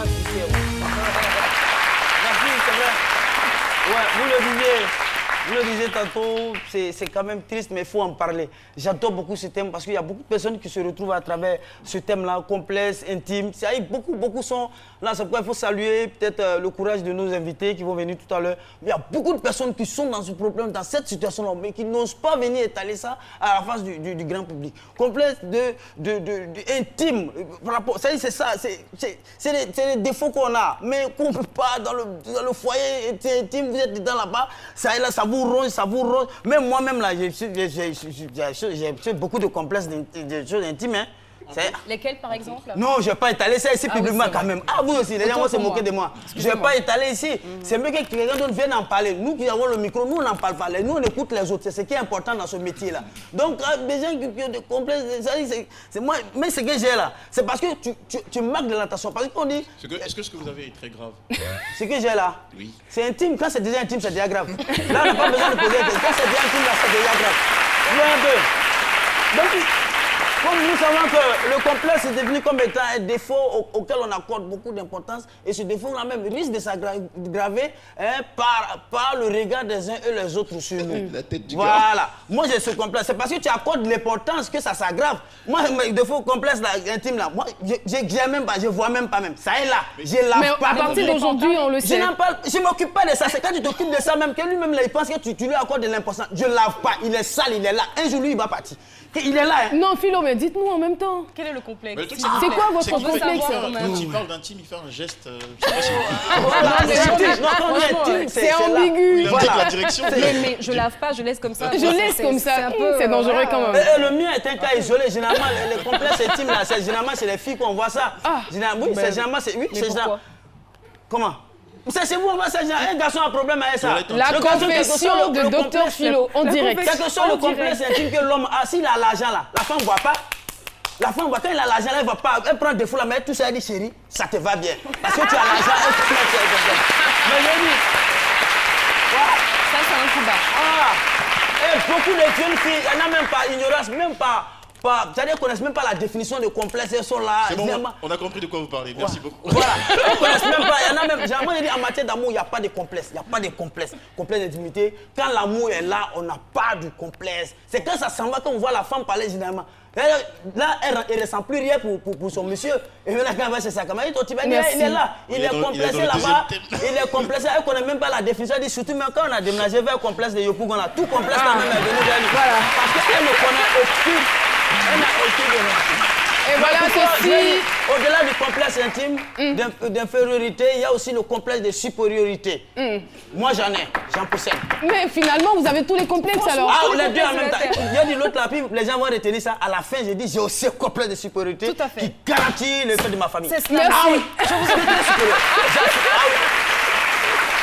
poussière. Merci, c'est vrai. Ouais, vous le disiez tantôt, c'est quand même triste, mais il faut en parler. J'adore beaucoup ce thème parce qu'il y a beaucoup de personnes qui se retrouvent à travers ce thème-là, complexe, intime. Beaucoup sont là. C'est pourquoi il faut saluer peut-être le courage de nos invités qui vont venir tout à l'heure. Il y a beaucoup de personnes qui sont dans ce problème, dans cette situation-là, mais qui n'osent pas venir étaler ça à la face du grand public. Complexe intime. C'est ça, c'est les défauts qu'on a, mais qu'on ne peut pas dans le foyer intime, vous êtes dedans là-bas, ça vous ronge, ça vous ronge. Même moi-même, là, j'ai beaucoup de complexes, de choses intimes. Hein. Lesquels, par exemple? Non, je ne vais pas étaler ça ici publiquement quand même. Ah, vous aussi, les gens vont se moquer de moi. Je ne vais pas étaler ici. C'est mieux que quelqu'un d'autre vienne en parler. Nous qui avons le micro, nous, on n'en parle pas. Nous, on écoute les autres. C'est ce qui est important dans ce métier-là. Donc, des gens qui ont des complexes, c'est moi. Mais ce que j'ai là, c'est parce que tu marques de l'attention. Parce qu'on dit. Est-ce que ce que vous avez est très grave? Ce que j'ai là, oui. C'est intime. Quand c'est déjà intime, c'est déjà grave. Là, on n'a pas besoin de poser des questions. Quand c'est déjà intime, là, c'est déjà grave. Donc, comme nous savons que le complexe est devenu comme étant un défaut auquel on accorde beaucoup d'importance, et ce défaut-là même risque de s'aggraver par le regard des uns et les autres sur nous. La tête du voilà. Moi, j'ai ce complexe. C'est parce que tu accordes l'importance que ça s'aggrave. Moi, le défaut complexe là, intime, là, moi, j'ai même pas, je vois même pas même. Ça est là. Je lave pas. À partir d'aujourd'hui, on le sait. Je ne m'occupe pas de ça. C'est quand tu t'occupes de ça même que lui-même, il pense que tu lui accordes de l'importance. Je lave pas. Il est sale, il est là. Un jour, lui, il va partir. Il est là. Hein. Non, Philo, mais dites-nous en même temps. Quel est le complexe? C'est quoi votre complexe? Quand il parle d'intime, il fait un geste. Je sais pas si c'est ambigu. il indique la direction. Mais je lave pas, je laisse comme ça. Je laisse comme ça. C'est dangereux quand même. Le mien est un cas isolé. Généralement, les complexes intimes, là, généralement, c'est les filles qu'on voit ça. Oui, c'est généralement, c'est ça. Comment? C'est vous, un garçon a un problème avec ça. La confession de Dr Philo, en direct. Quel que soit le complexe intime que l'homme a, s'il a l'argent là, la femme ne voit pas. La femme voit, quand il a l'argent là, elle ne voit pas. Elle prend des fous là, mais tout ça, elle dit chérie, ça te va bien. Parce que tu as l'argent, elle te plaît. Mais je dis, ça c'est un coup bas. Et beaucoup de jeunes filles, elles n'ont même pas ignorance, même pas. C'est-à-dire qu'elles ne connaissent même pas la définition de complexe, elles sont là. C'est bon, on a compris de quoi vous parlez, merci beaucoup. Voilà, elles ne connaissent même pas, il y en a même, généralement, en matière d'amour, il n'y a pas de complexe, il n'y a pas de complexe d'intimité. Quand l'amour est là, on n'a pas de complexe. C'est quand ça s'en va, quand on voit la femme parler généralement. Là, elle ne ressent plus rien pour son monsieur. Et maintenant, quand elle va chez sa camarade, il est là. Il est complexé là-bas. Il est complexé. Elle ne connaît même pas la définition. Elle dit surtout, même quand on a déménagé vers le complexe de Yopougon, tout complexe là même est venu vers nous. Voilà. Parce qu'elle ne connaît aucune. Elle n'a aucune démarche. Et voilà ceci. Au-delà du complexe intime, d'infériorité, il y a aussi le complexe de supériorité. Moi, j'en possède. Mais finalement, vous avez tous les complexes alors. Ah, les deux en même temps. Il y a dit l'autre là, puis les gens vont retenir ça. À la fin, j'ai dit, j'ai aussi un complexe de supériorité qui garantit le fait de ma famille. C'est cela. Ah oui, je vous ai très supérieur. Ah oui.